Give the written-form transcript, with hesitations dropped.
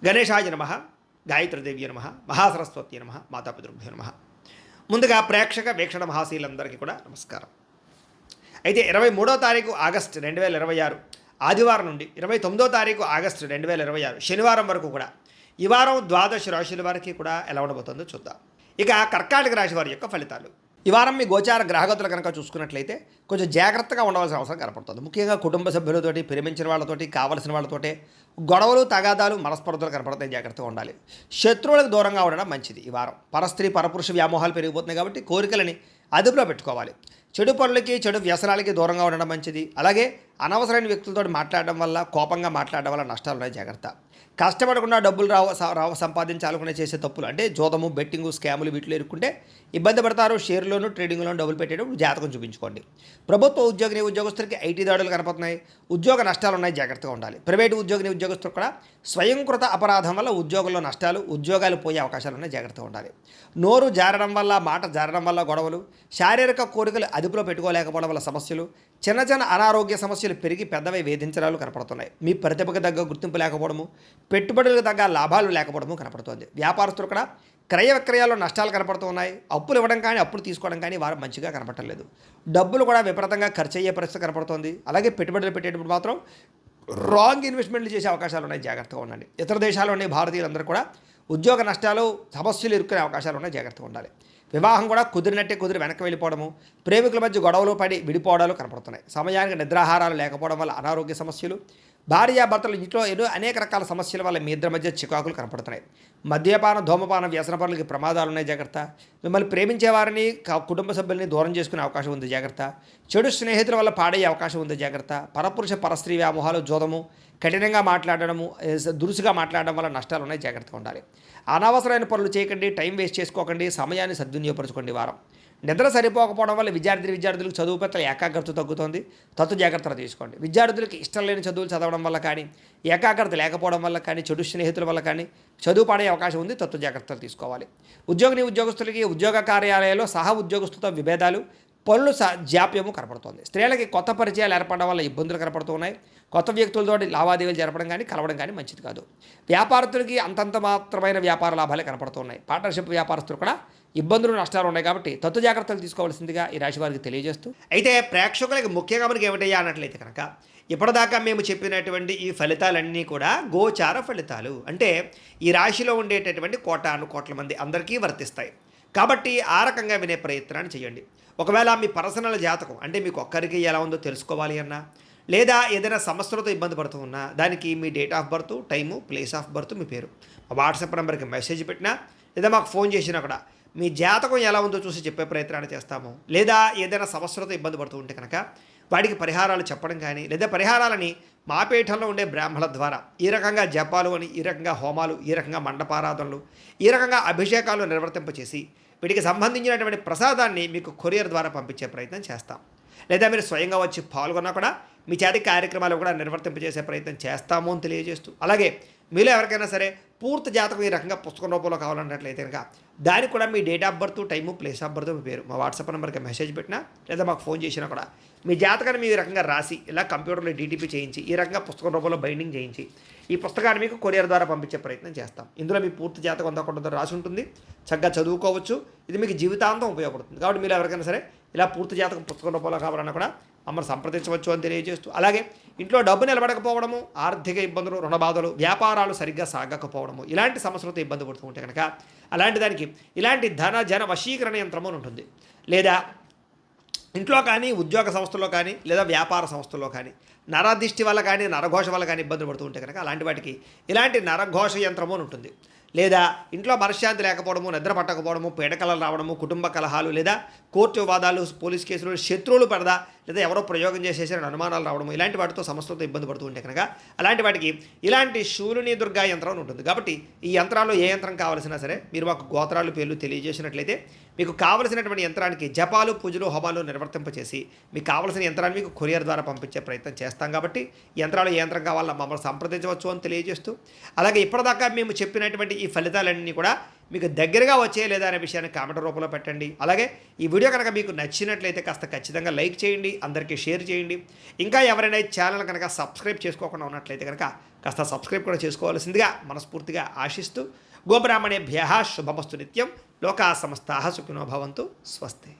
గణేశాయ నమః, గాయత్రీదేవి నమః, మహాసరస్వతి నమః, మాతాపితృభ్యో నమః. ముందుగా ప్రేక్షక వీక్షణ మహాశీలందరికీ కూడా నమస్కారం. అయితే 23వ తారీఖు ఆగస్టు 2026 ఆదివారం నుండి 29వ తారీఖు ఆగస్టు 2026 శనివారం వరకు కూడా ఈ వారం ద్వాదశ రాశుల వారికి కూడా ఎలా ఉండబోతుందో చూద్దాం. ఇక కర్కాటక రాశి వారి యొక్క ఫలితాలు. ఈ వారం మీ గోచార గ్రహగతులు కనుక చూసుకున్నట్లయితే కొంచెం జాగ్రత్తగా ఉండవలసిన అవసరం కనపడుతుంది. ముఖ్యంగా కుటుంబ సభ్యులతోటి, ప్రేమించిన వాళ్ళతోటి, కావలసిన వాళ్ళతోటి గొడవలు, తగాదాలు, మనస్పర్ధలు కనపడతాయి. జాగ్రత్తగా ఉండాలి. శత్రువులకు దూరంగా ఉండడం మంచిది. ఈ వారం పరస్త్రీ పరపురుష వ్యామోహాలు పెరిగిపోతున్నాయి కాబట్టి కోరికలని అదుపులో పెట్టుకోవాలి. చెడు పనులకి, చెడు వ్యసనాలకి దూరంగా ఉండడం మంచిది. అలాగే అనవసరమైన వ్యక్తులతో మాట్లాడడం వల్ల, కోపంగా మాట్లాడడం వల్ల నష్టాలు ఉన్నాయి. జాగ్రత్త. కష్టపడకుండా డబ్బులు రావు సంపాదించాలనుకునే చేసే తప్పులు అంటే జోదము, బెట్టింగు, స్కాములు వీటిలో ఇరుక్కుంటే ఇబ్బంది పడతారు. షేర్లోను, ట్రేడింగ్లోను డబ్బులు పెట్టేటప్పుడు జాతకం చూపించుకోండి. ప్రభుత్వ ఉద్యోగస్తులకి ఐటీ దాడులు కనపడుతున్నాయి. ఉద్యోగ నష్టాలు ఉన్నాయి. జాగ్రత్తగా ఉండాలి. ప్రైవేటు ఉద్యోగస్తులు కూడా స్వయంకృత అపరాధం వల్ల ఉద్యోగంలో నష్టాలు, ఉద్యోగాలు పోయే అవకాశాలు ఉన్నాయి. జాగ్రత్తగా ఉండాలి. నోరు జారడం వల్ల, మాట జారడం వల్ల గొడవలు, శారీరక కోరికలు అదుపులో పెట్టుకోలేకపోవడం వల్ల సమస్యలు, చిన్న చిన్న అనారోగ్య సమస్యలు పెరిగి పెద్దవై వేధించడాలు కనపడుతున్నాయి. మీ ప్రతిభకు తగ్గ గుర్తింపు లేకపోవడము, పెట్టుబడులకు తగ్గ లాభాలు లేకపోవడము కనపడుతోంది. వ్యాపారస్తులు కూడా క్రయ విక్రయాల్లో నష్టాలు కనపడుతున్నాయి. అప్పులు ఇవ్వడం కానీ, అప్పులు తీసుకోవడం కానీ వారు మంచిగా కనపడలేదు. డబ్బులు కూడా విపరీతంగా ఖర్చు అయ్యే పరిస్థితి కనపడుతోంది. అలాగే పెట్టుబడులు పెట్టేటప్పుడు మాత్రం రాంగ్ ఇన్వెస్ట్మెంట్లు చేసే అవకాశాలు ఉన్నాయి. జాగ్రత్తగా ఉండండి. ఇతర దేశాల్లోని భారతీయులందరూ కూడా ఉద్యోగ నష్టాలు, సమస్యలు ఇరుక్కునే అవకాశాలు ఉన్నాయి. జాగ్రత్తగా ఉండాలి. వివాహం కూడా కుదిరినట్టే కుదిరి వెనక్కి వెళ్ళిపోవడము, ప్రేమికుల మధ్య గొడవలు పడి విడిపోవడాలు కనపడుతున్నాయి. సమయానికి నిద్రాహారాలు లేకపోవడం వల్ల అనారోగ్య సమస్యలు, భార్యాభర్తలు ఇంట్లో అనేక రకాల సమస్యల వల్ల మీ ఇద్దరి మధ్య చికాకులు కనపడుతున్నాయి. మద్యపాన, ధూమపాన, వ్యసన పనులకి ప్రమాదాలు ఉన్నాయి. జాగ్రత్త. మిమ్మల్ని ప్రేమించే వారిని, కుటుంబ సభ్యుల్ని దూరం చేసుకునే అవకాశం ఉంది. జాగ్రత్త. చెడు స్నేహితుల వల్ల పాడయ్యే అవకాశం ఉంది. జాగ్రత్త. పరపురుష పరస్త్రీ వ్యామోహాలు, జోదము, కఠినంగా మాట్లాడడము, దురుసుగా మాట్లాడడం వల్ల నష్టాలు ఉన్నాయి. జాగ్రత్తగా ఉండాలి. అనవసరమైన పనులు చేయకండి. టైం వేస్ట్ చేసుకోకండి. సమయాన్ని సద్వినియోగపరచుకోండి. వారం నిద్ర సరిపోకపోవడం వల్ల విద్యార్థులకు చదువు పట్ల ఏకాగ్రత తగ్గుతుంది. జాగ్రత్తలు తీసుకోండి. విద్యార్థులకు ఇష్టం లేని చదువులు చదవడం వల్ల కానీ, ఏకాగ్రత లేకపోవడం వల్ల కానీ, చెడు స్నేహితుల వల్ల కానీ చదువు పడే అవకాశం ఉంది. జాగ్రత్తలు తీసుకోవాలి. ఉద్యోగస్తులకి ఉద్యోగ కార్యాలయాల్లో సహ ఉద్యోగస్తులతో విభేదాలు, పనులు జాప్యము కనపడుతుంది. స్త్రీలకి కొత్త పరిచయాలు ఏర్పడడం వల్ల ఇబ్బందులు కనపడుతున్నాయి. కొత్త వ్యక్తులతో లావాదేవీలు జరపడం కానీ, కలవడం కానీ మంచిది కాదు. వ్యాపారస్తులకి అంతంత మాత్రమైన వ్యాపార లాభాలే కనపడుతున్నాయి. పార్ట్నర్షిప్ వ్యాపారస్తులు కూడా ఇబ్బందులు, నష్టాలు ఉన్నాయి. కాబట్టి జాగ్రత్తలు తీసుకోవాల్సిందిగా ఈ రాశి వారికి తెలియజేస్తూ, అయితే ప్రేక్షకులకి ముఖ్యంగా మనకి ఏమిటయ్యా అన్నట్లయితే కనుక ఇప్పటిదాకా మేము చెప్పినటువంటి ఈ ఫలితాలన్నీ కూడా గోచార ఫలితాలు. అంటే ఈ రాశిలో ఉండేటటువంటి కోట్ల మంది అందరికీ వర్తిస్తాయి. కాబట్టి ఆ రకంగా వినే ప్రయత్నాన్ని చేయండి. ఒకవేళ మీ పర్సనల్ జాతకం అంటే మీకు ఒక్కరికి ఎలా ఉందో తెలుసుకోవాలి అన్నా, లేదా ఏదైనా సమస్యలతో ఇబ్బంది పడుతూ ఉన్నా, దానికి మీ date of birth, time, place of birth, మీ పేరు మా వాట్సాప్ నెంబర్కి మెసేజ్ పెట్టినా, లేదా మాకు ఫోన్ చేసినా కూడా మీ జాతకం ఎలా ఉందో చూసి చెప్పే ప్రయత్నాన్ని చేస్తాము. లేదా ఏదైనా సమస్యలతో ఇబ్బంది పడుతూ ఉంటే కనుక వాటికి పరిహారాలు చెప్పడం కానీ, లేదా పరిహారాలని మా పీఠంలో ఉండే బ్రాహ్మణుల ద్వారా ఈ రకంగా జపాలు అని, ఈ రకంగా హోమాలు, ఈ రకంగా మండపారాధనలు, ఈ రకంగా అభిషేకాలు నిర్వర్తింపచేసి వీటికి సంబంధించినటువంటి ప్రసాదాన్ని మీకు కొరియర్ ద్వారా పంపించే ప్రయత్నం చేస్తాం. లేదా మీరు స్వయంగా వచ్చి పాల్గొన్నా కూడా మీ చేతి కార్యక్రమాలు కూడా నిర్వర్తింపజేసే ప్రయత్నం చేస్తాము అని తెలియజేస్తూ, అలాగే మీలో ఎవరికైనా సరే పూర్తి జాతకం ఈ రకంగా పుస్తకం రూపంలో కావాలన్నట్లయితే కనుక దానికి కూడా మీ date of birth, time, place of birth, మీ పేరు మా వాట్సాప్ నెంబర్కి మెసేజ్ పెట్టినా, లేదా మాకు ఫోన్ చేసినా కూడా మీ జాతకాన్ని మీ రకంగా రాసి ఇలా కంప్యూటర్లో డీటీపీ చేయించి ఈ రకంగా పుస్తకం రూపంలో బైండింగ్ చేయించి ఈ పుస్తకాన్ని మీకు కొరియర్ ద్వారా పంపించే ప్రయత్నం చేస్తాం. ఇందులో మీ పూర్తి జాతకం అంతా రాసి ఉంటుంది. చక్కగా చదువుకోవచ్చు. ఇది మీకు జీవితాంతం ఉపయోగపడుతుంది. కాబట్టి మీరు ఎవరికైనా సరే ఇలా పూర్తి జాతకం పుస్తకం రూపంలో కావాలన్నా కూడా మమ్మల్ని సంప్రదించవచ్చు అని తెలియజేస్తూ, అలాగే ఇంట్లో డబ్బు నిలబడకపోవడము, ఆర్థిక ఇబ్బందులు, రుణబాధలు, వ్యాపారాలు సరిగ్గా సాగకపోవడము, ఇలాంటి సమస్యలతో ఇబ్బంది పడుతూ ఉంటే కనుక అలాంటి దానికి ఇలాంటి జన వశీకరణ యంత్రము ఉంటుంది. లేదా ఇంట్లో కానీ, ఉద్యోగ సంస్థల్లో కానీ, లేదా వ్యాపార సంస్థల్లో కానీ నరదిష్టి వల్ల కానీ, నరఘోష వల్ల కానీ ఇబ్బంది పడుతూ ఉంటే కనుక అలాంటి వాటికి ఇలాంటి నరఘోష యంత్రము అని ఉంటుంది. లేదా ఇంట్లో మనశ్శాంతి లేకపోవడము, నిద్ర పట్టకపోవడము, పీడకలలు రావడము, కుటుంబ కలహాలు, లేదా కోర్టు వివాదాలు, పోలీస్ కేసులు, శత్రువులు పడదా, లేదా ఎవరో ప్రయోగం చేసేసిన అనుమానాలు రావడము, ఇలాంటి వాటితో సమస్యలతో ఇబ్బంది పడుతూ ఉంటే కనుక అలాంటి వాటికి ఇలాంటి శూలిని దుర్గా యంత్రం ఉంటుంది. కాబట్టి ఈ యంత్రాల్లో ఏ యంత్రం కావాల్సినా సరే మీరు మాకు గోత్రాలు, పేర్లు తెలియజేసినట్లయితే మీకు కావలసినటువంటి యంత్రానికి జపాలు, పూజలు, హోమాలు నిర్వర్తింపచేసి మీకు కావలసిన యంత్రాన్ని మీకు కొరియర్ ద్వారా పంపించే ప్రయత్నం చేస్తాం. కాబట్టి యంత్రాలు ఏ యంత్రం కావాలన్నా మమ్మల్ని సంప్రదించవచ్చు అని తెలియజేస్తూ, అలాగే ఇప్పటిదాకా మేము చెప్పినటువంటి ఈ ఫలితాలన్నీ కూడా మీకు దగ్గరగా వచ్చే లేదా అనే విషయాన్ని కామెంట్ రూపంలో పెట్టండి. అలాగే ఈ వీడియో కనుక మీకు నచ్చినట్లయితే కాస్త ఖచ్చితంగా లైక్ చేయండి, అందరికీ షేర్ చేయండి. ఇంకా ఎవరైనా ఈ ఛానల్ కనుక సబ్స్క్రైబ్ చేసుకోకుండా ఉన్నట్లయితే కనుక కాస్త సబ్స్క్రైబ్ కూడా చేసుకోవాల్సిందిగా మనస్ఫూర్తిగా ఆశిస్తూ గోబ్రాహ్మణేభ్యః శుభమస్తు నిత్యం. లోకా సమస్తాః సుఖినో భవంతు. స్వస్తి.